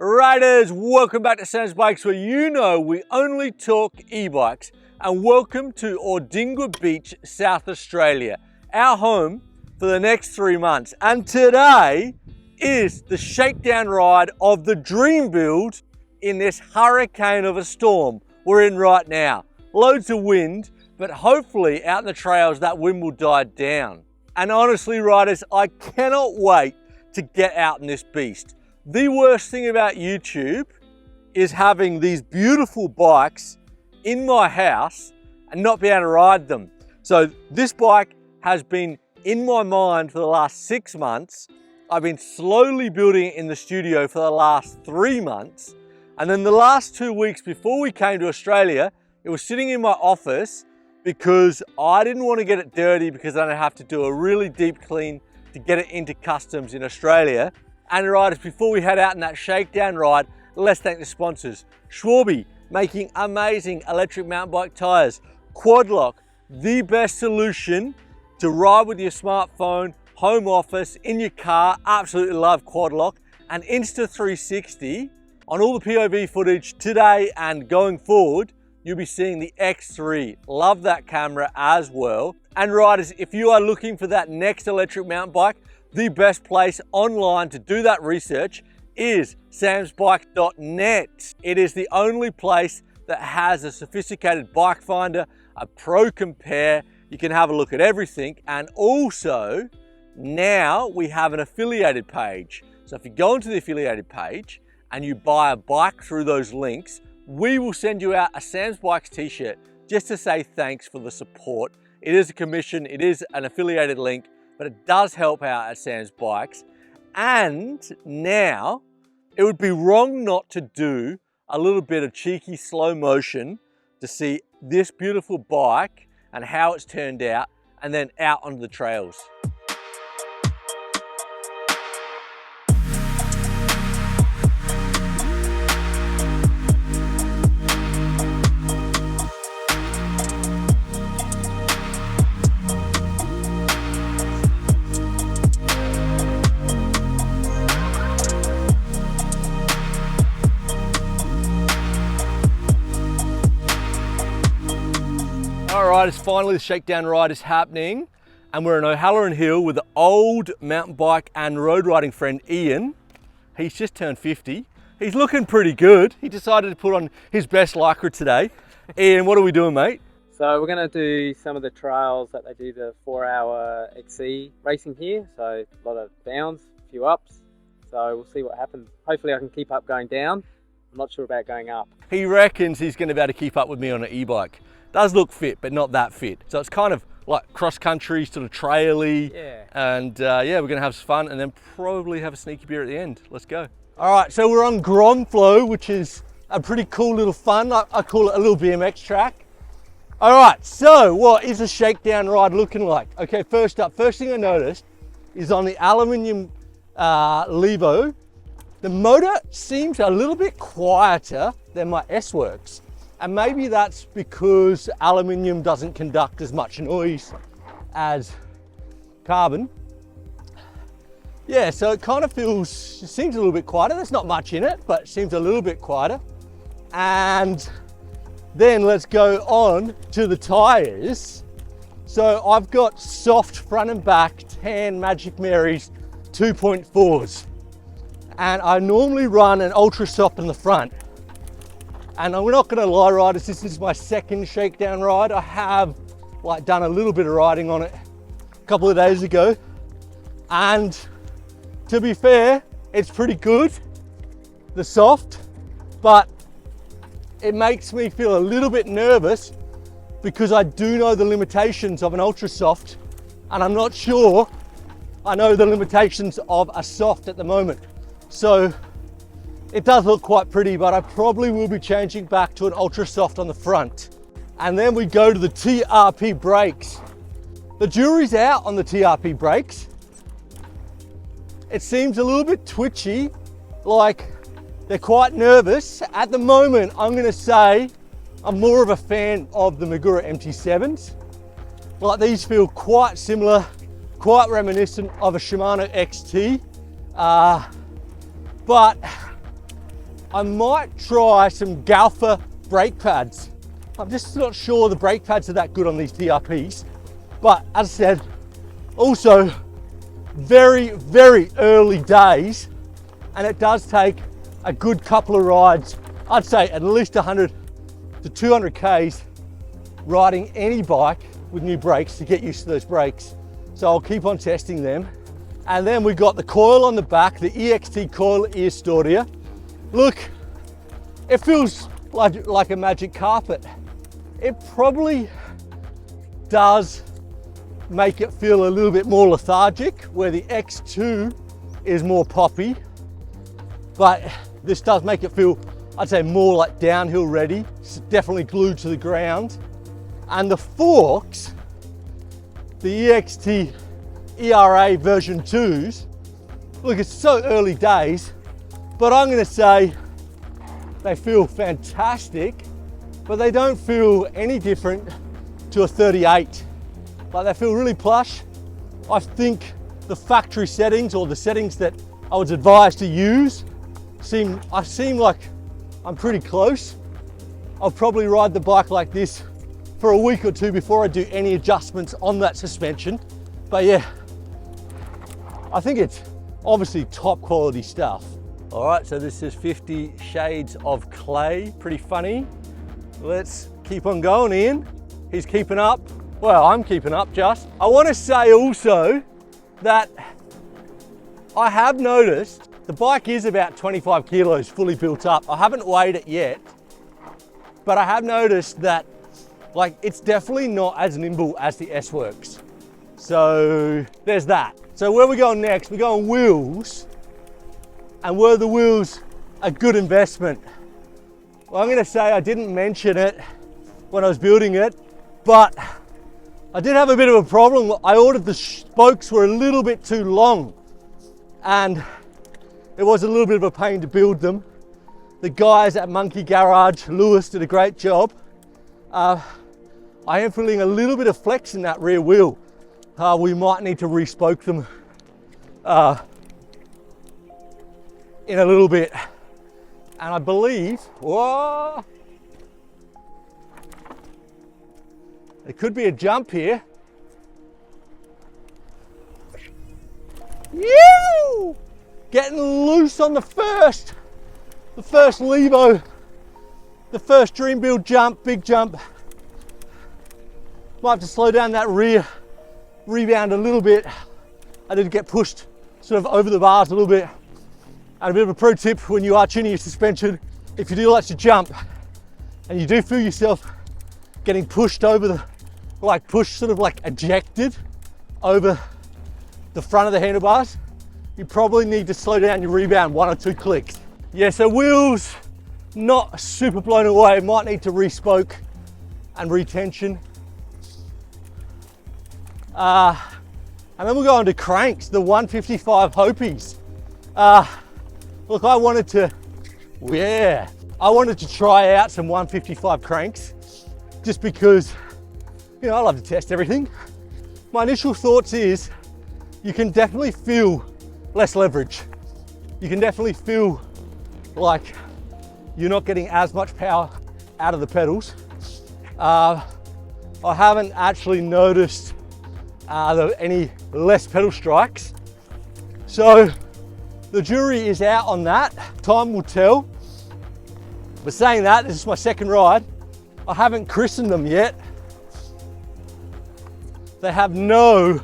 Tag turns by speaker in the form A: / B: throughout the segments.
A: Riders, welcome back to Sam's Bikes, where you know we only talk e-bikes, and welcome to Ordingua Beach, South Australia, our home for the next 3 months. And today is the shakedown ride of the dream build in this hurricane of a storm we're in right now. Loads of wind, but hopefully out in the trails that wind will die down. And honestly, riders, I cannot wait to get out in this beast. The worst thing about YouTube is having these beautiful bikes in my house and not be able to ride them. So this bike has been in my mind for the last 6 months. I've been slowly building it in the studio for the last 3 months. And then the last 2 weeks before we came to Australia, it was sitting in my office because I didn't want to get it dirty because then I'd have to do a really deep clean to get it into customs in Australia. And riders, before we head out in that shakedown ride, let's thank the sponsors. Schwalbe, making amazing electric mountain bike tires. Quadlock, the best solution to ride with your smartphone, home office, in your car. Absolutely love Quadlock. And Insta360, on all the POV footage today and going forward, you'll be seeing the X3. Love that camera as well. And riders, if you are looking for that next electric mountain bike, the best place online to do that research is samsbike.net. It is the only place that has a sophisticated bike finder, a pro compare. You can have a look at everything. And also now we have an affiliated page. So if you go into the affiliated page and you buy a bike through those links, we will send you out a Sam's Bikes t-shirt just to say thanks for the support. It is a commission, it is an affiliated link, but it does help out at Sam's Bikes. And now it would be wrong not to do a little bit of cheeky slow motion to see this beautiful bike and how it's turned out, and then out onto the trails. Alright, finally the shakedown ride is happening, and we're in O'Halloran Hill with the old mountain bike and road riding friend Ian. He's just turned 50. He's looking pretty good. He decided to put on his best lycra today. Ian, what are we doing, mate?
B: So we're going to do some of the trails that they do, the 4-hour XC racing here. So a lot of downs, a few ups. So we'll see what happens. Hopefully I can keep up going down. I'm not sure about going up.
A: He reckons he's going to be able to keep up with me on an e-bike. Does look fit, but not that fit. So it's kind of like cross-country, sort of traily. Yeah. And yeah, we're gonna have some fun and then probably have a sneaky beer at the end. Let's go. All right, so we're on Gromflow, which is a pretty cool little fun. I call it a little BMX track. All right, so what is a shakedown ride looking like? Okay, first up, first thing I noticed is on the aluminium Levo, the motor seems a little bit quieter than my S-Works. And maybe that's because aluminium doesn't conduct as much noise as carbon. Yeah, so it kind of seems a little bit quieter. There's not much in it, but it seems a little bit quieter. And then let's go on to the tires. So I've got soft front and back tan Magic Marys 2.4s. And I normally run an ultra soft in the front. And I'm not gonna lie, riders, this is my second shakedown ride. I have done a little bit of riding on it a couple of days ago. And to be fair, it's pretty good, the soft, but it makes me feel a little bit nervous because I do know the limitations of an ultra soft, and I'm not sure I know the limitations of a soft at the moment. So it does look quite pretty, but I probably will be changing back to an ultra soft on the front. And then we go to the TRP brakes. The jury's out on the TRP brakes. It seems a little bit twitchy, like they're quite nervous. At the moment, I'm gonna say I'm more of a fan of the Magura MT7s. Like, these feel quite similar, quite reminiscent of a Shimano XT. But I might try some Galfa brake pads. I'm just not sure the brake pads are that good on these TRPs. But as I said, also very, very early days, and it does take a good couple of rides. I'd say at least 100 to 200 Ks riding any bike with new brakes to get used to those brakes. So I'll keep on testing them. And then we got the coil on the back, the EXT coil E-Storia. Look, it feels like a magic carpet. It probably does make it feel a little bit more lethargic, where the X2 is more poppy, but this does make it feel, I'd say, more like downhill ready. It's definitely glued to the ground. And the forks, the EXT ERA version 2s, look, it's so early days, but I'm gonna say they feel fantastic, but they don't feel any different to a 38. Like, they feel really plush. I think the factory settings, or the settings that I was advised to use, seem like I'm pretty close. I'll probably ride the bike like this for a week or two before I do any adjustments on that suspension. But yeah, I think it's obviously top quality stuff. All right, so this is 50 Shades of Clay, pretty funny. Let's keep on going, Ian. He's keeping up. Well, I'm keeping up just. I want to say also that I have noticed the bike is about 25 kilos fully built up. I haven't weighed it yet, but I have noticed that, like, it's definitely not as nimble as the S-Works. So there's that. So where are we going next? We're going wheels. And were the wheels a good investment? Well, I'm going to say I didn't mention it when I was building it, but I did have a bit of a problem. I ordered the spokes were a little bit too long, and it was a little bit of a pain to build them. The guys at Monkey Garage, Lewis, did a great job. I am feeling a little bit of flex in that rear wheel. We might need to re-spoke them in a little bit. And I believe, whoa, there could be a jump here. Yoo! Getting loose on the first Levo, the first Dream Build jump, big jump. Might have to slow down that rear rebound a little bit. I did get pushed sort of over the bars a little bit. And a bit of a pro tip when you are tuning your suspension, if you do like to jump and you do feel yourself getting pushed over the, sort of like ejected over the front of the handlebars, you probably need to slow down your rebound 1 or 2 clicks. Yeah, so wheels, not super blown away, might need to re-spoke and retension. And then we'll go on to cranks, the 155 Hopies. Look, I wanted to try out some 155 cranks just because, you know, I love to test everything. My initial thoughts is you can definitely feel less leverage. You can definitely feel like you're not getting as much power out of the pedals. I haven't actually noticed any less pedal strikes. So the jury is out on that. Time will tell. But saying that, this is my second ride. I haven't christened them yet. They have no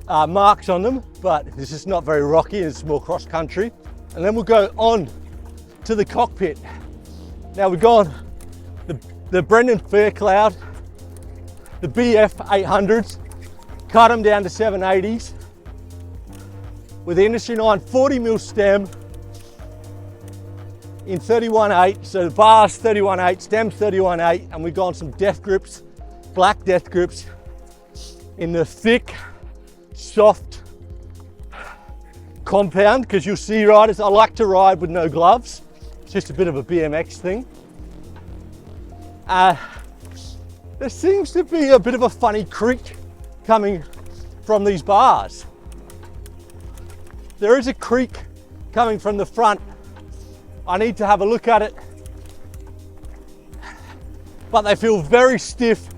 A: marks on them, but this is not very rocky, it's more cross country. And then we'll go on to the cockpit. Now we've gone the Brendan Faircloud, the BF 800s, cut them down to 780s. With the Industry 9 40mm stem in 31.8, so the bar's 31.8, stem's 31.8, and we've gone some death grips, black death grips in the thick, soft compound, because you'll see riders, I like to ride with no gloves. It's just a bit of a BMX thing. There seems to be a bit of a funny creak coming from these bars. There is a creak coming from the front I need to have a look at it. But they feel very stiff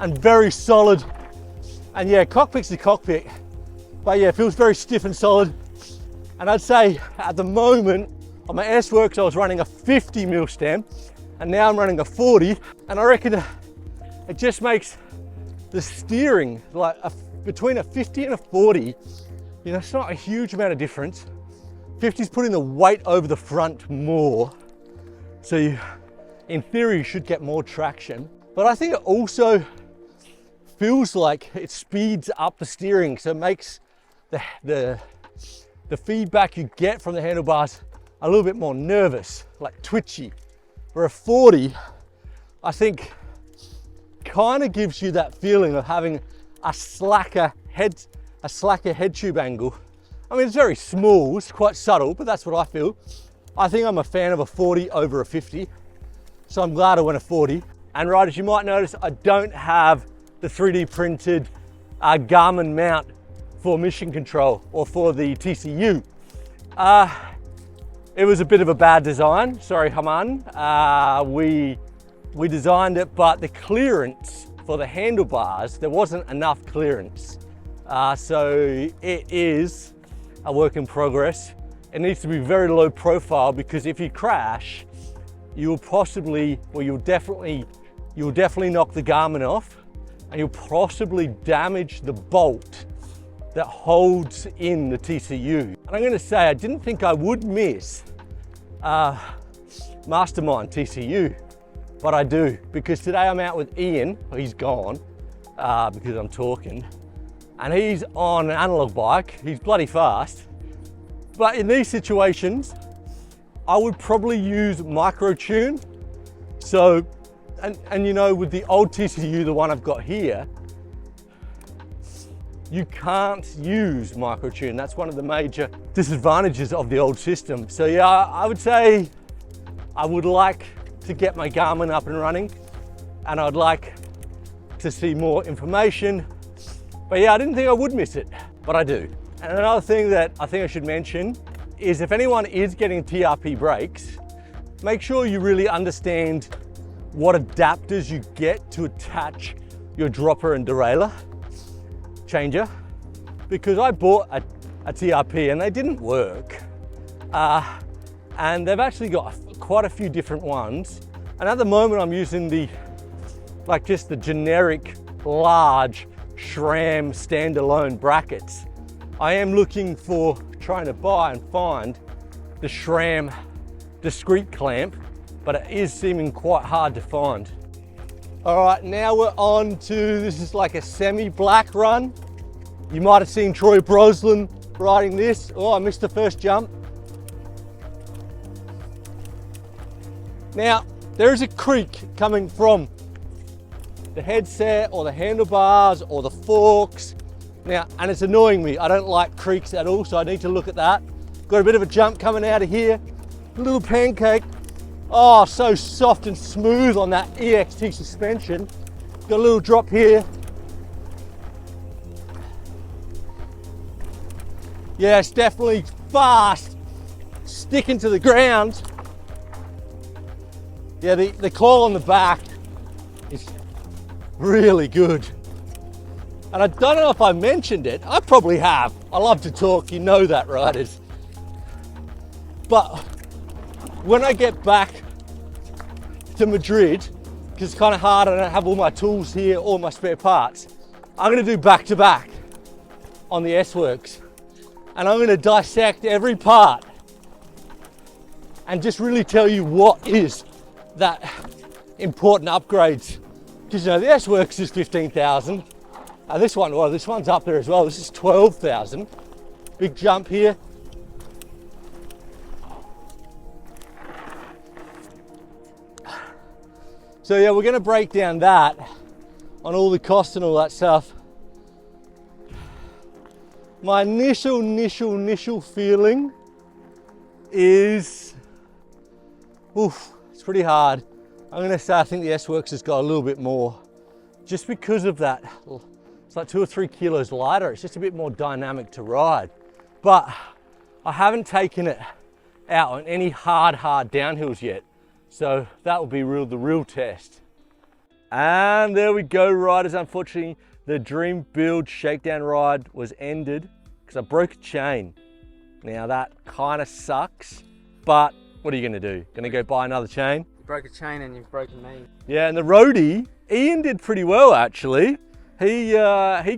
A: and very solid. And yeah, cockpit's the cockpit. But yeah, it feels very stiff and solid. And I'd say at the moment on my S-Works, I was running a 50 mil stem, and now I'm running a 40. And I reckon it just makes the steering like between a 50 and a 40, you know, it's not a huge amount of difference. 50's putting the weight over the front more. So you, in theory, you should get more traction. But I think it also feels like it speeds up the steering. So it makes the feedback you get from the handlebars a little bit more nervous, like twitchy. Where a 40, I think, kind of gives you that feeling of having a slacker head tube angle. I mean, it's very small, it's quite subtle, but that's what I feel. I think I'm a fan of a 40 over a 50, so I'm glad I went a 40. And riders, you might notice I don't have the 3D printed Garmin mount for mission control or for the TCU. It was a bit of a bad design, sorry Haman. We designed it, but the clearance for the handlebars, there wasn't enough clearance. So it is a work in progress. It needs to be very low profile, because if you crash, you'll possibly, well, you'll definitely knock the Garmin off, and you'll possibly damage the bolt that holds in the TCU. And I'm gonna say, I didn't think I would miss Mastermind TCU, but I do, because today I'm out with Ian. He's gone because I'm talking, and he's on an analog bike. He's bloody fast, but in these situations, I would probably use micro tune. So, and you know, with the old TCU, the one I've got here, you can't use micro tune. That's one of the major disadvantages of the old system. So yeah, I would say I would like to get my Garmin up and running, and I'd like to see more information. But yeah, I didn't think I would miss it, but I do. And another thing that I think I should mention is, if anyone is getting TRP brakes, make sure you really understand what adapters you get to attach your dropper and derailleur changer, because I bought a TRP and they didn't work. And they've actually got quite a few different ones. And at the moment I'm using just the generic large SRAM standalone brackets. I am looking for trying to buy and find the SRAM discrete clamp, but it is seeming quite hard to find. All right, now we're on to, this is like a semi-black run. You might have seen Troy Brosnan riding this. Oh, I missed the first jump. Now, there is a creak coming from the headset or the handlebars or the forks. Now, and it's annoying me. I don't like creaks at all, so I need to look at that. Got a bit of a jump coming out of here. A little pancake. Oh, so soft and smooth on that EXT suspension. Got a little drop here. Yeah, it's definitely fast, sticking to the ground. Yeah, the coil on the back is really good. And I don't know if I mentioned it. I probably have. I love to talk, you know that, riders. But when I get back to Madrid, because it's kind of hard, I don't have all my tools here, all my spare parts, I'm going to do back-to-back on the S-Works. And I'm going to dissect every part and just really tell you what is that important upgrades. Because, you know, the S-Works is 15,000. This one, well, this one's up there as well. This is 12,000. Big jump here. So yeah, we're going to break down that on all the costs and all that stuff. My initial feeling is, it's pretty hard. I'm going to say I think the S-Works has got a little bit more, just because of that. It's like 2 or 3 kilos lighter. It's just a bit more dynamic to ride. But I haven't taken it out on any hard downhills yet. So that will be the real test. And there we go, riders. Unfortunately, the dream build shakedown ride was ended because I broke a chain. Now that kind of sucks, but what are you gonna do? Gonna go buy another chain?
B: You broke a chain and you've broken me.
A: Yeah, and the roadie, Ian did pretty well actually. He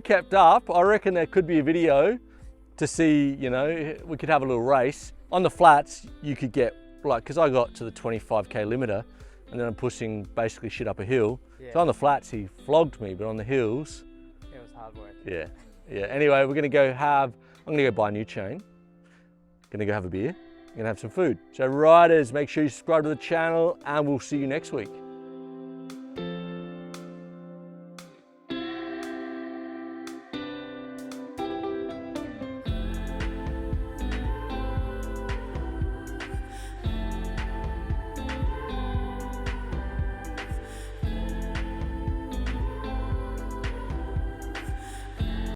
A: kept up. I reckon there could be a video to see, you know, we could have a little race. On the flats, you could get, like, because I got to the 25k limiter and then I'm pushing basically shit up a hill. Yeah. So on the flats, he flogged me, but on the hills,
B: it was hard work.
A: Yeah, yeah. Anyway, I'm gonna go buy a new chain. Gonna go have a beer, gonna have some food. So riders, make sure you subscribe to the channel and we'll see you next week.